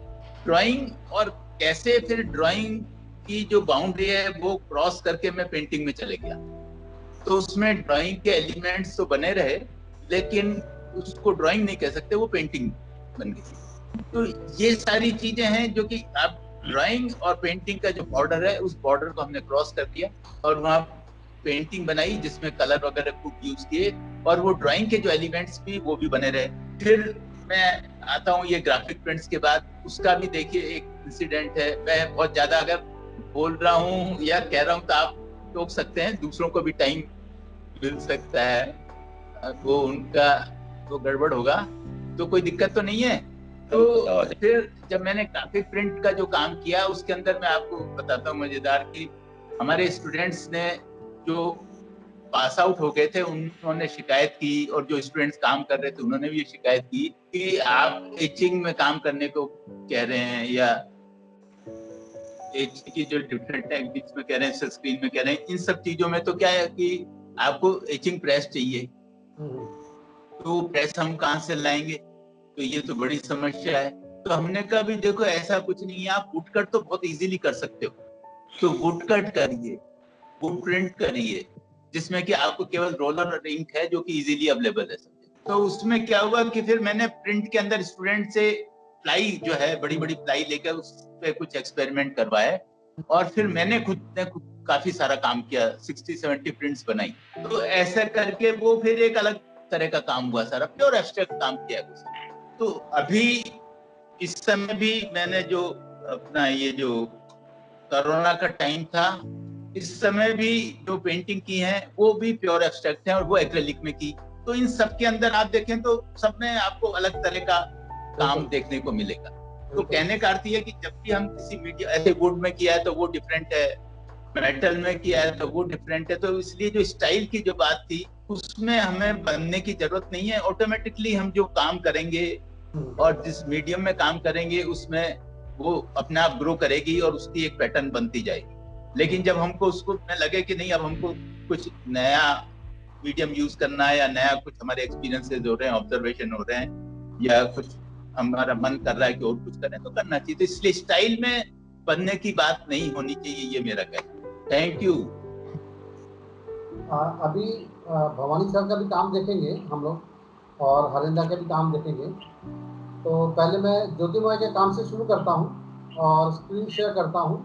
ड्राइंग और कैसे फिर ड्राइंग की जो बाउंड्री है वो क्रॉस करके मैं पेंटिंग में चले गया। तो उसमें ड्राइंग के एलिमेंट्स तो बने रहे, लेकिन उसको ड्राइंग नहीं कह सकते, वो पेंटिंग बन गई। तो ये सारी चीजें हैं जो कि अब ड्राइंग और पेंटिंग का जो बॉर्डर है, उस बॉर्डर को हमने क्रॉस कर दिया और वहाँ पेंटिंग बनाई जिसमें कलर वगैरह खूब यूज किए, और वो ड्राइंग के जो एलिमेंट्स भी वो भी बने रहे। फिर मैं आता हूँ ये ग्राफिक प्रिंट्स के बाद, उसका भी देखिए एक इंसिडेंट है। मैं बहुत ज्यादा अगर बोल रहा हूँ या कह रहा हूँ तो आप रोक सकते हैं, दूसरों को भी टाइम मिल सकता है, वो उनका तो गड़बड़ होगा, तो कोई दिक्कत तो नहीं है। तो फिर जब मैंने ग्राफिक प्रिंट का जो काम किया, उसके अंदर मैं आपको बताता हूँ मजेदार कि हमारे स्टूडेंट्स ने जो पास आउट हो गए थे उन्होंने शिकायत की, और जो स्टूडेंट्स काम कर रहे थे उन्होंने भी ये शिकायत की कि आप एचिंग में काम करने को कह रहे हैं, या एचिंग की जो डिफरेंट टेक्निक्स में कह रहे हैं, स्क्रीन में कह रहे हैं, इन सब चीजों में तो क्या है कि आपको एचिंग प्रेस चाहिए, तो प्रेस हम कहाँ से लाएंगे, तो ये तो बड़ी समस्या है। तो हमने कहा भी देखो ऐसा कुछ नहीं है, आप वुड कट तो बहुत इजीली कर सकते हो, तो वुड कट करिए, वुड प्रिंट करिए, जिसमें कि आपको केवल रोलर और इंक है जो कि इजीली अवेलेबल है। तो उसमें क्या हुआ कि फिर मैंने प्रिंट के अंदर स्टूडेंट से प्लाई जो है, बड़ी बड़ी प्लाई लेकर उस पे कुछ एक्सपेरिमेंट करवाए, और फिर मैंने खुद काफी सारा काम किया, 60-70 प्रिंट्स बनाई। तो ऐसा करके वो फिर एक अलग तरह का काम हुआ, सारा प्योर एब्स्ट्रैक्ट काम किया है। तो अभी इस समय भी मैंने जो अपना ये जो कोरोना का टाइम था, इस समय भी जो पेंटिंग की है वो भी प्योर एब्स्ट्रैक्ट है, और वो एक्रेलिक में की। तो इन सब के अंदर आप देखें तो सब में आपको अलग तरह का काम देखने को मिलेगा। तो कहने का अर्थ ये है कि जब भी हम किसी मीडिया, ऐसे वुड में किया है तो वो डिफरेंट है, मेटल में किया है तो वो डिफरेंट है, तो इसलिए जो स्टाइल की जो बात थी उसमें हमें बनने की जरूरत नहीं है। ऑटोमेटिकली हम जो काम करेंगे और जिस मीडियम में काम करेंगे उसमें वो अपने आप ग्रो करेगी और उसकी एक पैटर्न बनती जाएगी। लेकिन जब हमको उसको लगे कि नहीं, अब हमको कुछ नया मीडियम यूज करना है, या नया कुछ हमारे एक्सपीरियंसेस हो रहे हैं, ऑब्जर्वेशन हो रहे हैं, या कुछ हमारा मन कर रहा है कि और कुछ करें, तो करना चाहिए। तो इसलिए स्टाइल में बनने की बात नहीं होनी चाहिए, ये मेरा कहना है। Thank you.
अभी भवानी सर का भी काम देखेंगे हम लोग, और हरिंदा के भी काम देखेंगे। तो पहले मैं ज्योतिमय के काम से शुरू करता हूँ और स्क्रीन शेयर करता हूँ,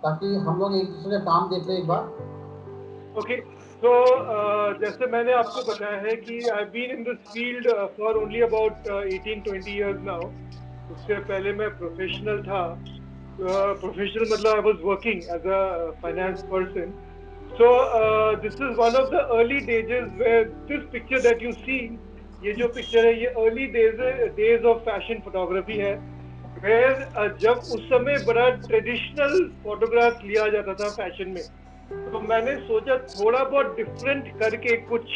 ताकि हम लोग एक दूसरे का काम देख लें एक बार।
ओके, तो जैसे मैंने आपको बताया है कि I been in this field for only about 18-20 years now. उससे पहले मैं प्रोफेशनल था। प्रोफेशनल मतलब I was working as a finance person. So this is one of the early days where this picture that you see, ये जो picture है ये early days of fashion photography है, where जब उस समय बड़ा traditional photograph लिया जाता था fashion में। तो मैंने सोचा थोड़ा बहुत डिफरेंट करके, कुछ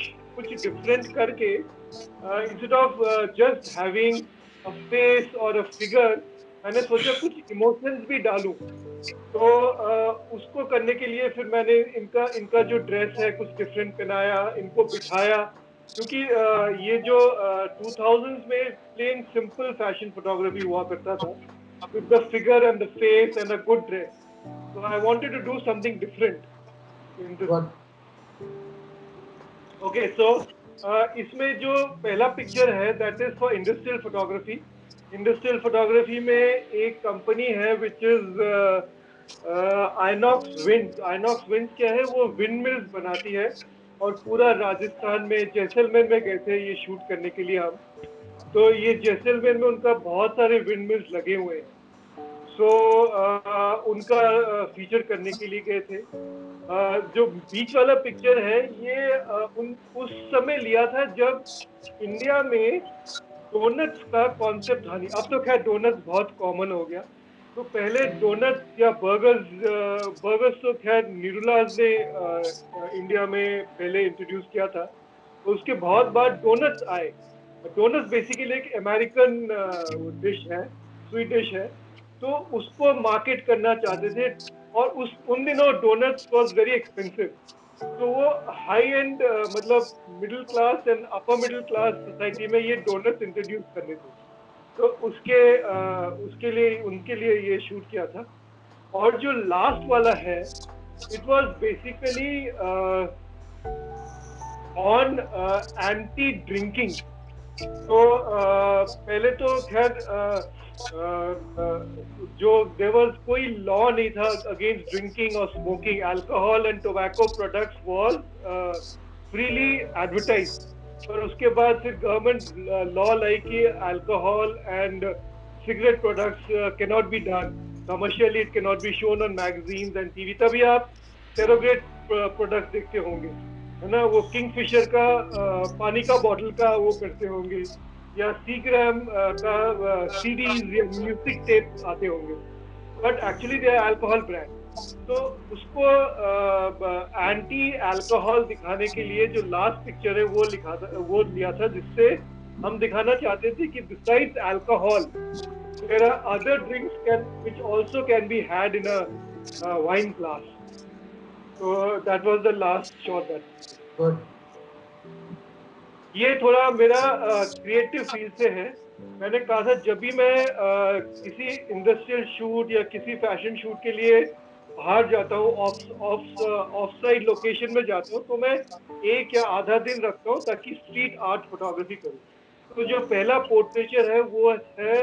डिफरेंट करके, instead of just having a face और अ फिगर, मैंने सोचा कुछ इमोशंस भी डालूं। तो उसको करने के लिए फिर मैंने इनका जो ड्रेस है कुछ डिफरेंट पहनाया, इनको बिठाया, क्योंकि ये जो 2000s में प्लेन सिंपल फैशन फोटोग्राफी हुआ करता था with the figure and the face and a good dress. So I wanted to do something different in this. Okay, so इसमें जो पहला पिक्चर है that is for industrial photography. Industrial photography में एक company है which is Inox Winds. Inox Winds क्या है, वो विंड मिल्स बनाती है, और पूरा राजस्थान में जैसलमेर में गए थे ये शूट करने के लिए हम। तो ये जैसलमेर में उनका बहुत सारे विंड मिल्स लगे हुए हैं। सो उनका फीचर करने के लिए गए थे। जो बीच वाला पिक्चर है ये उस समय लिया था जब इंडिया में डोनट्स का कॉन्सेप्ट था नहीं। अब तो खैर डोनट्स बहुत कॉमन हो गया। तो पहले डोनट्स या बर्गर्स तो खैर निरुलाज ने इंडिया में पहले इंट्रोड्यूस किया था। तो उसके बहुत बाद डोनट्स आए। डोनट्स बेसिकली एक अमेरिकन डिश है, स्वीट डिश है। तो उसको मार्केट करना चाहते थे, और उन दिनों डोनट्स वाज वेरी एक्सपेंसिव। तो वो हाई एंड मतलब middle class and upper middle class society में ये डोनट्स इंट्रोड्यूस करने थे। तो उसके लिए उनके लिए ये शूट किया था। और जो लास्ट वाला है, it was basically on anti drinking. तो पहले तो खैर जो देयर वाज कोई लॉ नहीं था अगेंस्ट ड्रिंकिंग और smoking. Alcohol and tobacco products was freely advertise. पर उसके बाद फिर गवर्नमेंट लॉ लाई कि alcohol and cigarette products cannot be done commercially, it cannot be shown on magazines and TV। तभी आप surrogate products देखते होंगे, है ना, वो किंगफिशर का पानी का बॉटल का वो करते होंगे, या सीग्राम का सीडीज या म्यूजिक टेप आते होंगे, but actually they are alcohol brand. तो उसको एंटी अल्कोहल दिखाने के लिए जो लास्ट पिक्चर है वो लिया था, जिससे हम दिखाना चाहते थे कि besides alcohol there are other drinks which also can be had in a wine glass। So that was the last shot that
good.
ये थोड़ा मेरा क्रिएटिव फील्ड से है। मैंने कहा था जब भी मैं किसी इंडस्ट्रियल शूट या किसी फैशन शूट के लिए बाहर जाता हूँ, ऑफ साइड लोकेशन में जाता हूँ, तो मैं एक या आधा दिन रखता हूँ ताकि स्ट्रीट आर्ट फोटोग्राफी करूँ। तो जो पहला पोर्ट्रेचर है वो है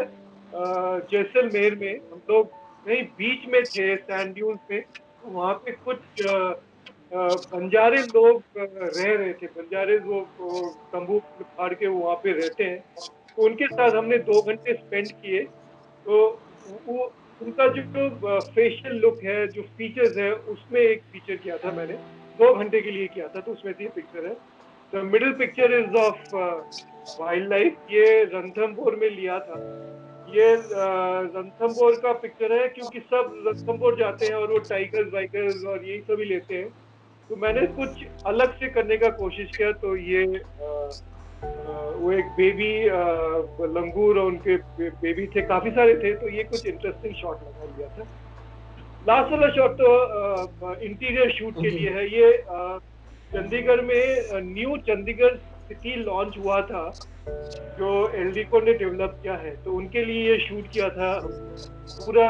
जैसलमेर में। हम लोग कहीं बीच में थे, सैंड ड्यून्स में। तो वहाँ पे कुछ बंजारे लोग रह रहे थे। बंजारे वो तंबू फाड़ के वहाँ पे रहते हैं। तो उनके साथ हमने 2 घंटे स्पेंड किए। तो वो उनका जो फेशियल लुक है, जो फीचर्स है, उसमें एक फीचर किया था मैंने। 2 घंटे के लिए किया था, तो उसमें से ये पिक्चर है। The middle picture is of wild life. ये रणथंभौर में लिया था। ये रणथंभौर का पिक्चर है क्योंकि सब रणथंभौर जाते हैं और वो टाइगर्स वाइगर्स और यही सभी लेते हैं। तो मैंने कुछ अलग से करने का कोशिश किया। तो ये वो एक बेबी लंगूर और उनके बेबी थे, काफी सारे थे। तो ये कुछ इंटरेस्टिंग शॉट लगा लिया था। लास्ट वाला शॉट तो इंटीरियर शूट के लिए है। ये चंडीगढ़ में न्यू चंडीगढ़ सिटी लॉन्च हुआ था, जो एलडीको ने डेवलप किया है। तो उनके लिए ये शूट किया था। पूरा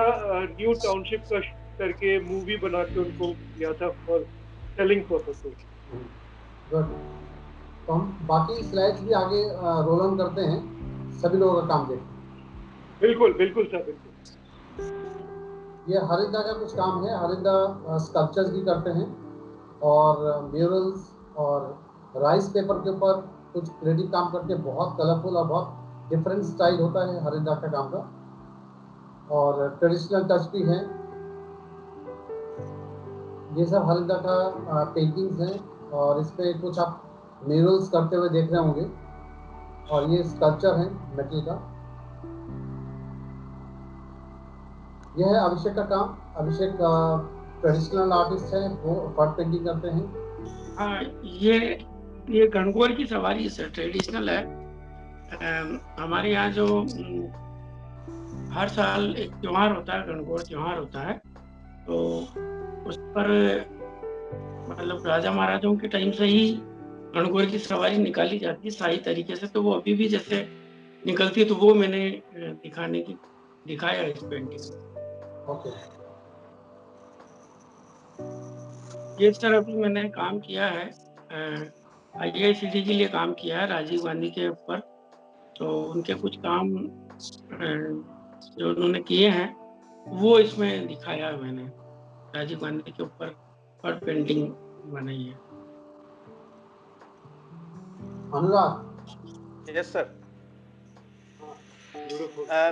न्यू टाउनशिप का शूट करके मूवी बना के उनको दिया था फॉर सेलिंग पर्पसेस।
गुड। तो हम बाकी स्लाइड्स भी आगे रोल ऑन करते हैं, सभी लोगों का काम देखते हैं।
बिल्कुल बिल्कुल सर, बिल्कुल।
ये हरिंदा का कुछ काम है। हरिंदा स्कल्पचर्स भी करते हैं और म्यूरल्स और राइस पेपर के ऊपर कुछ क्रिएटिव काम करते हैं। बहुत कलरफुल और बहुत डिफरेंट स्टाइल होता है हरिंदा का काम का, और ट्रेडिशनल टच भी है। ये सब हरिंदा का पेंटिंग्स हैं, और इस पे कुछ आप म्यूरल्स करते हुए देख रहे होंगे, और ये स्कल्पचर है मेटल का। यह है अभिषेक का काम। अभिषेक ट्रेडिशनल आर्टिस्ट है, वो फर्ट पेंटिंग करते हैं।
हाँ, ये गणगौर की सवारी सर ट्रेडिशनल है। हमारे यहाँ जो हर साल एक त्योहार होता है, गणगौर त्योहार होता है। तो उस पर मतलब राजा महाराजाओं के टाइम से ही गणगौर की सवारी निकाली जाती है सही तरीके से। तो वो अभी भी जैसे निकलती है, तो वो मैंने दिखाया इस पेंटिंग।
ओके।
ये सर अभी मैंने काम किया है, IICD के लिए काम किया है, राजीव गांधी के ऊपर। तो उनके कुछ काम जो उन्होंने किए हैं वो इसमें दिखाया है मैंने। राजीव गांधी के ऊपर फर्ट पेंटिंग बनाई है।
अनुराग।
Yes sir.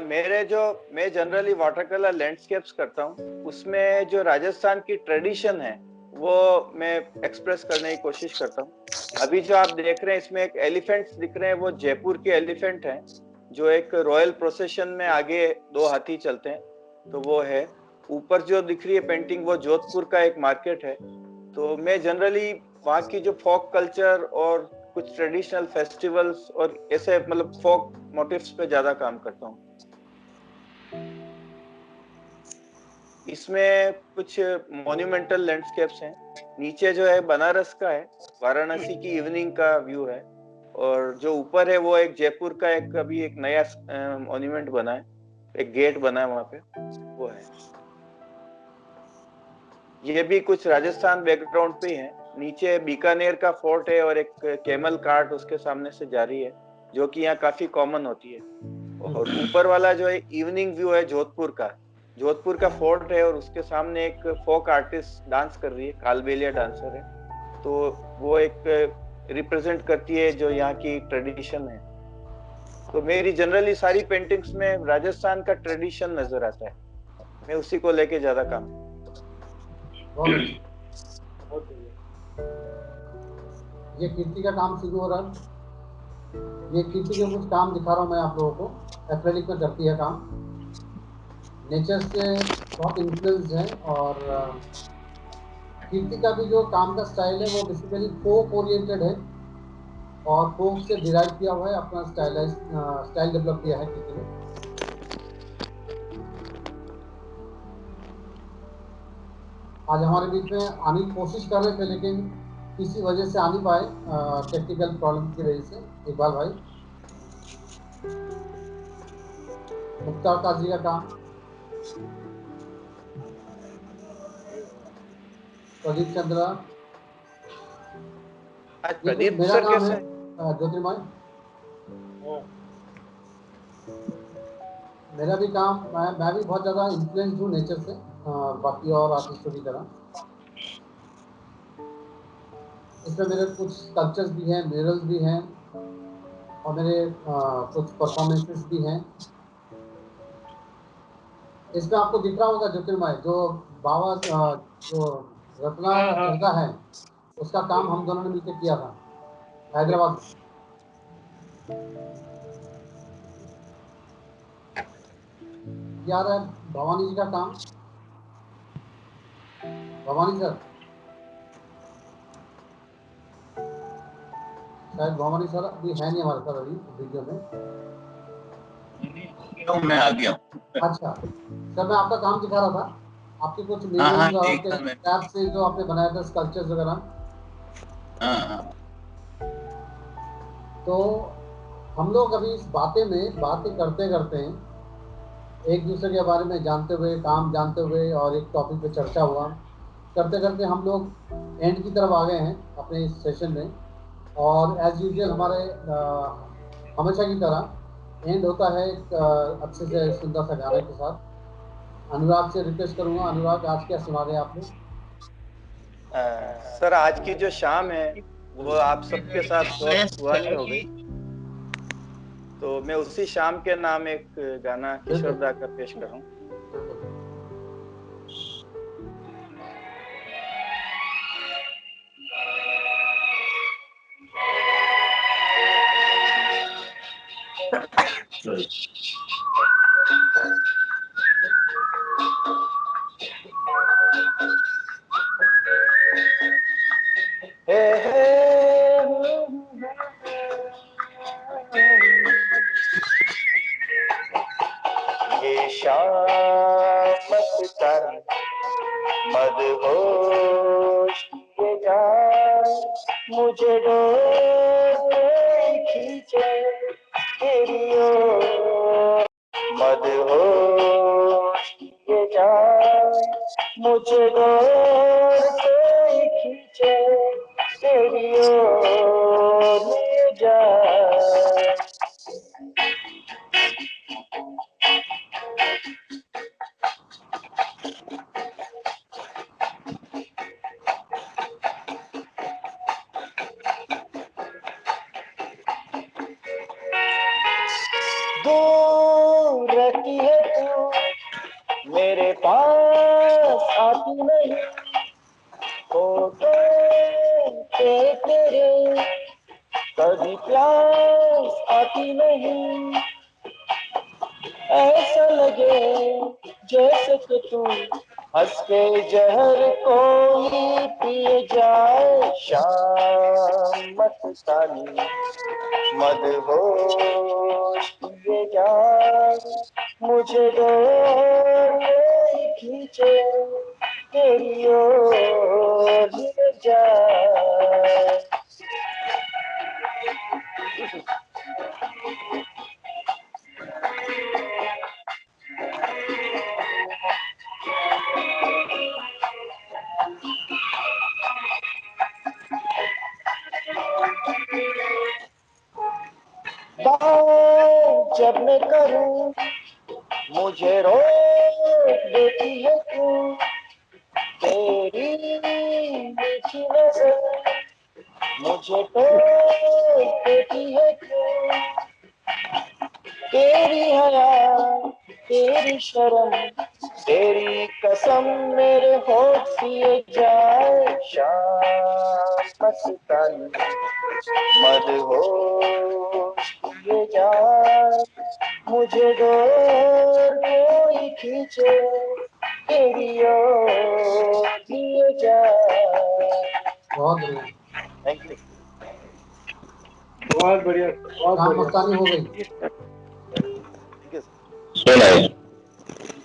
मैं जनरली वाटर कलर लैंडस्केप्स करता हूँ। उसमें जो राजस्थान की ट्रेडिशन है वो मैं एक्सप्रेस करने की कोशिश करता हूँ। अभी जो आप देख रहे हैं इसमें एक एलिफेंट्स दिख रहे हैं, वो जयपुर के एलिफेंट हैं, जो एक रॉयल प्रोसेशन में आगे 2 हाथी चलते हैं। तो वो है। ऊपर जो दिख रही है पेंटिंग, वो जोधपुर का एक मार्केट है। तो मैं जनरली वहाँ की जो फोक कल्चर और कुछ ट्रेडिशनल फेस्टिवल्स और ऐसे मतलब फोक मोटिव्स पे ज्यादा काम करता हूँ। इसमें कुछ मॉन्यूमेंटल लैंडस्केप्स हैं। नीचे जो है बनारस का है, वाराणसी की इवनिंग का व्यू है। और जो ऊपर है वो एक जयपुर का एक अभी एक नया मॉन्यूमेंट बना है, एक गेट बना है वहां पे, वो है। ये भी कुछ राजस्थान बैकग्राउंड पे ही है। नीचे बीकानेर का फोर्ट है और एक कैमल कार्ट उसके सामने से जा रही है, जो कि यहाँ काफी कॉमन होती है। और ऊपर वाला जो है इवनिंग व्यू है जोधपुर का। जोधपुर का फोर्ट है और उसके सामने एक फोक आर्टिस्ट डांस कर रही है, कालबेलिया डांसर है। तो वो एक रिप्रेजेंट करती है जो यहाँ की ट्रेडिशन है। तो मेरी जनरली सारी पेंटिंग्स में राजस्थान का ट्रेडिशन नजर आता है, मैं उसी को लेके ज्यादा काम।
बहुत ये कीर्ति का काम शुरू हो रहा है। ये कीर्ति के कुछ काम दिखा रहा हूँ मैं आप लोगों को। एक्रेलिक में करती है काम, नेचर से बहुत इन्फ्लुएंस है। और कीर्ति का भी जो काम का स्टाइल है वो बेसिकली फोक ओरिएंटेड है और फोक से डिराइव किया हुआ है, अपना स्टाइल डेवलप किया है कीर्ति ने। आज हमारे बीच में आने की कोशिश कर रहे थे लेकिन किसी वजह से आ नहीं पाए, टेक्निकल प्रॉब्लम की वजह से। इकबाल भाई, मुख्तार काजी का काम, प्रदीप चंद्रा,
आज
ये
प्रदीप
मेरा
सर
काम
कैसे?
है। ज्योतिर्मय, मेरा भी काम, मैं भी बहुत ज़्यादा इन्फ्लुएंस हूँ नेचर से, बाकी और आर्टिस्टों की तरह। इसमें मेरे कुछ स्कल्पचर्स भी हैं, म्यूरल्स भी हैं और मेरे कुछ परफॉर्मेंसेस भी हैं। इसमें आपको दिख रहा होगा ज्योतिर्मय, जो बाबा जो रत्ना जगह है उसका काम हम दोनों ने मिलकर किया था हैदराबाद में। यार है भवानी जी का काम। भवानी सर, शायद भवानी सर अभी है नहीं हमारे साथ अभी वीडियो में।
मैं आ गया।
अच्छा सर, मैं आपका काम दिखा रहा था, आपके कुछ
हाँ,
म्यूरल्स और
देखा
आपके
मैं।
टैब से जो आपने बनाया था स्कल्पचर्स वगैरह।
हाँ।
तो हम लोग अभी इस बातें करते करते एक दूसरे के बारे में जानते हुए, काम जानते हुए और एक टॉपिक पे चर्चा हुआ करते करते हम लोग एंड की तरफ आ गए हैं अपने इस सेशन में। और एज यूजुअल हमारे हमेशा की तरह एंड होता है एक अच्छे से सुंदर सा गाने के साथ। अनुराग से रिक्वेस्ट करूंगा, अनुराग आज क्या सुना रहे हैं आप लोग?
सर आज की जो शाम है वो आप सबके साथ बहुत सुहानी हो गई, तो मैं उसी शाम के नाम एक गाना किशोर दा का पेश कर रहा हूँ। ये शाम मस्तानी मदहोश किए जाए, मुझे डोर खींचे तेरी ओर। मदहोश किए जाए, मुझे डोर खींचे तेरी ओर ले जाए। दूर रहती है तू, मेरे पास आती नहीं, फोटो तेरे कभी प्यास आती नहीं। ऐसा लगे जैसे कि तू हंस के जहर कोई पिए जाए। शाम मस्तानी मदहोश किए जाए, मुझे डोर खींचे तेरी ओर ले जाए। मैं करूं, मुझे रोक देती है क्यों तेरी मीठी नजर, मुझे टोक देती है क्यों तेरी हया, तेरी शर्म, तेरी कसम मेरे होठ पिए जाए शाम मस्तानी, मदहोश पिए जाए मुझे डोर कोई खींचे तेरी ओर पिए जाए।
बहुत बढ़िया।
Thank you.
बहुत बढ़िया, बहुत
शाम
बढ़िया।
मस्तानी हो गई।
Thank you.
So nice.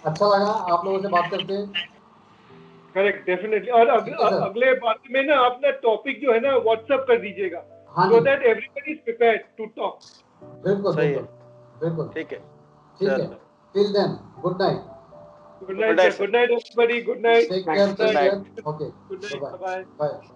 अच्छा लगा आप लोगों से बात करके।
Correct, definitely. और
ठीक है सर।
अगले बात में ना अपना टॉपिक जो है ना व्हाट्सएप कर दीजिएगा,
हाँ
सो
जी,
that everybody is prepared to talk.
बिल्कुल
सही है।
बिल्कुल बिल्कुल।
ठीक है,
ठीक है,
चलो,
till then good night.
Good
good
night
night
sir,
sir.
Good night everybody, good night,
take
good
care, take
night,
care. Okay,
good night,
bye
bye.
Bye.